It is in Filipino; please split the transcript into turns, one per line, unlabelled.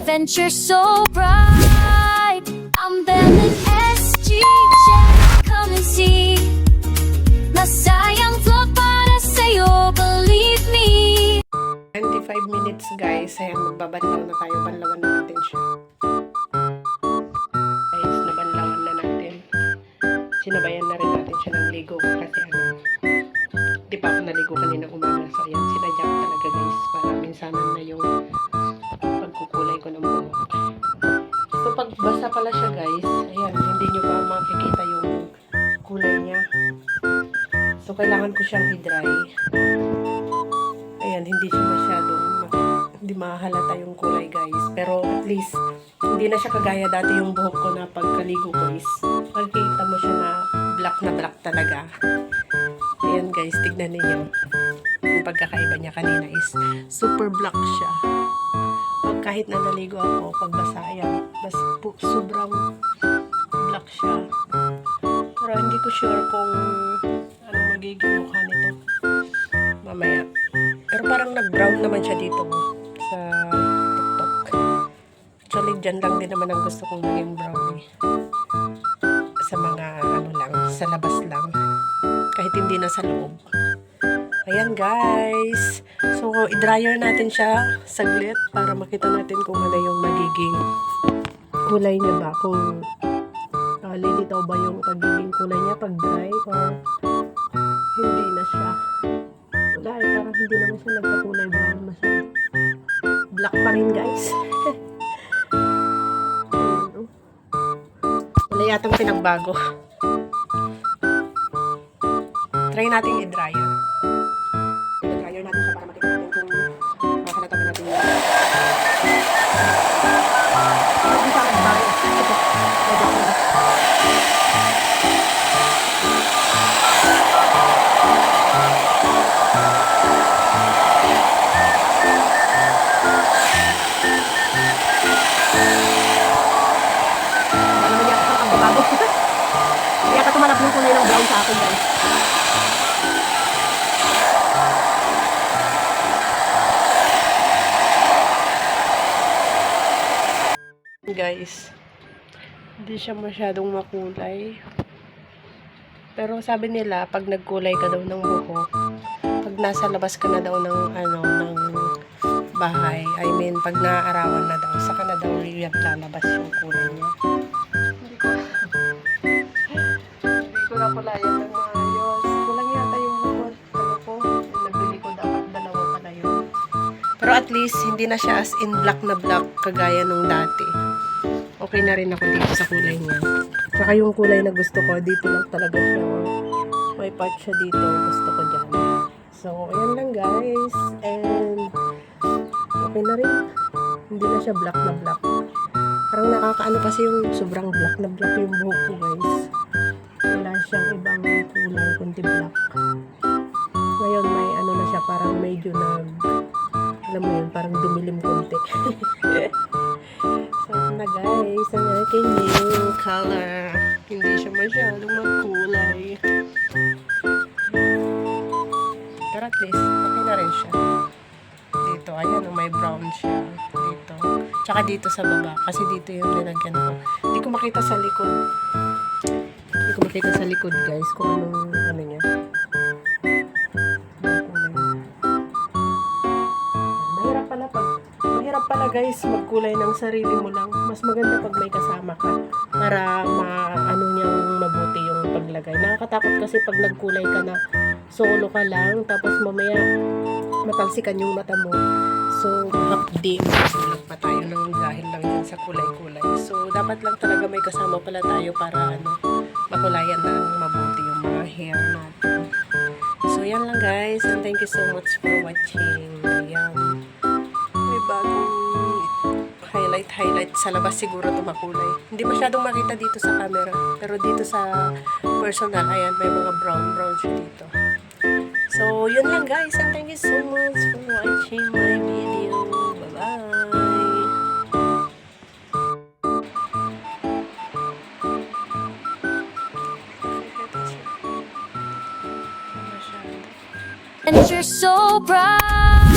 adventure so bright. I'm Bennett SG, come and see. Masayang vlog para sa'yo, believe me.
25 minutes guys, ayan, magbabanlaw na tayo, banlawan na natin siya. Guys, nabanlawan na natin. Sinabayan na rin natin siya ng ligo kasi di pa ako naligo kanina umaga. So ayan, sinadya ko talaga guys para minsanan na yung pagkukulay ko ng buhok. So pag basa pala siya guys, ayan, hindi nyo pa makikita yung kulay niya. So kailangan ko siyang i-dry. Ayan, hindi siya masyadong, hindi mahalata yung kulay guys. Pero at least, hindi na siya kagaya dati yung buhok ko na pagkaligo ko is, makikita mo siya na black talaga. Ayan guys, tignan ninyo. Yung pagkakaiba niya kanina is, super black siya. Pag kahit na naligo ako, pagbasa, ayan, sobrang black siya. Pero hindi ko sure kung ano magiging mukha nito mamaya. Pero parang nag-brown naman siya dito sa TikTok. Actually, dyan lang din naman ang gusto kong maging brown eh. Sa mga ano lang, sa labas lang. Kahit hindi na sa loob. Ayan guys. So, i-dryer natin siya saglit para makita natin kung ano yung magiging kulay niya ba. Kung lilitaw ba yung pagiging kulay niya pag dry or hindi na siya. Wala eh, parang hindi naman siya nagkakulay brown masyado. Black pa rin guys. Wala yatang pinagbago. Try natin i-dryer. I-dryer natin siya para makita natin kung makahalata ba natin yun. Hindi pa magbago. Kaya ka tumalab yung kulay ng brown sa akin guys. Guys, hindi siya masyadong makulay. Pero sabi nila, pag nagkulay ka daw ng buhok, pag nasa labas ka na daw ng ng bahay, I mean, pag naaarawan na daw, saka na daw yung lalabas yung kulay niya. Hindi ko na kulayan ng maayos. Kulang yata yung buhok. Ano ko, nabili ko dapat dalawa pala yun. Pero at least, hindi na siya as in black na black kagaya nung dati. Okay na rin ako dito sa kulay niya. Saka yung kulay na gusto ko, dito lang talaga siya. May part siya dito. Gusto ko dyan. So, ayan lang guys. And, okay na rin. Hindi na siya black na black. Parang nakakaano kasi yung sobrang black na black yung buhok ko guys. Wala siyang ibang kulay kundi black. Ngayon may ano na siya, parang medyo alam mo yun, parang dumilim konti. So na guys, ang aking new color. Hindi siya masyadong magkulay. Pero at least, okay na rin siya. Dito, ayan, may brown siya. Dito. Tsaka dito sa baba. Kasi dito yung nilagyan ko. Hindi ko makita sa likod. Hindi ko makita sa likod guys kung anong ano niya. Mahirap pala guys magkulay ng sarili mo lang. Mas maganda pag may kasama ka para maano niyang mabuti yung paglagay. Nakakatakot kasi pag nagkulay ka na solo ka lang tapos mamaya matalsikan yung mata mo. So, hapdi, magsulag pa tayo ng dahil lang yun sa kulay-kulay. So, dapat lang talaga may kasama pala tayo para makulayan ng mabuti yung mga hair natin. So, yan lang guys. And thank you so much for watching. Ayan. May bagong highlight sa labas siguro ito makulay. Hindi masyadong makita dito sa camera. Pero dito sa personal, ayan, may mga brown siya dito. So, yun lang guys. And thank you so much for watching my video. Bye-bye!
And you're so bright.